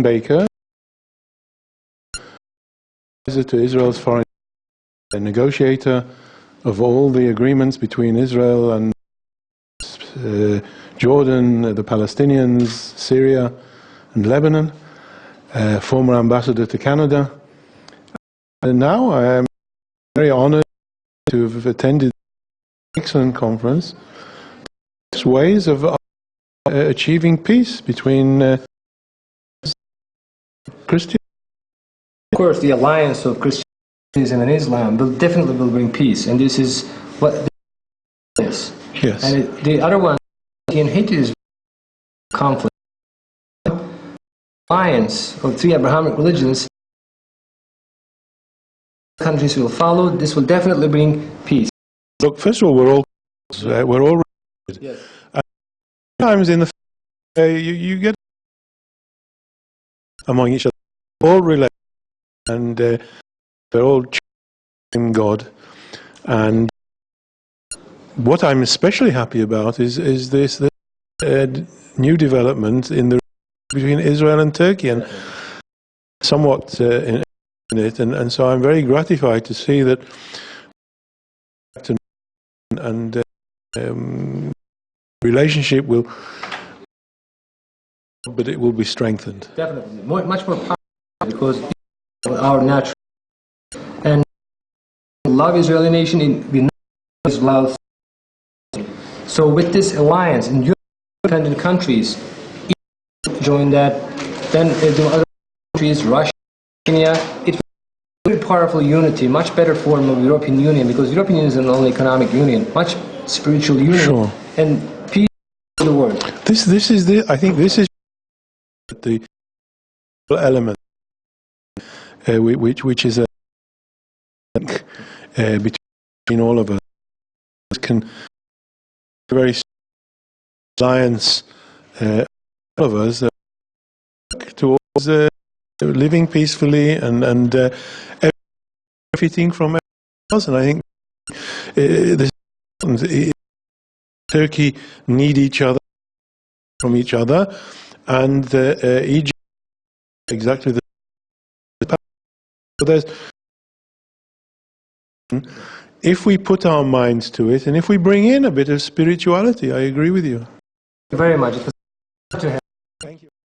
Baker, advisor to Israel's foreign negotiator of all the agreements between Israel and Jordan, the Palestinians, Syria and Lebanon, former ambassador to Canada. And now I am very honored to have attended an excellent conference. Ways of achieving peace between Christians. Of course, the alliance of Christianism and Islam will definitely bring peace, and this is what it is. Yes. And the other one, in Haiti, is conflict. Alliance of three Abrahamic religions, countries will follow. This will definitely bring peace. Look, first of all, we're all related. Yes. Sometimes in the you get among each other, all related, and they're all in God. And what I'm especially happy about is this new development in the between Israel and Turkey, and somewhat in it, and so I'm very gratified to see that, and relationship will, but it will be strengthened. Definitely, much more powerful, because our natural and love Israeli nation in is love. So with this alliance and independent countries join that, then the other countries, Russia, Kenya, it will be a very powerful unity, much better form of European Union, because European Union is not only economic union, much spiritual union, sure. And peace in the world. This is the, I think this is the element which is a link between all of us. Can very science all of us towards living peacefully and everything from everyone else. And I think this Turkey need each other from each other, and Egypt exactly the. So there's, if we put our minds to it, and if we bring in a bit of spirituality, I agree with you. Very much. It was a pleasure to have. Thank you.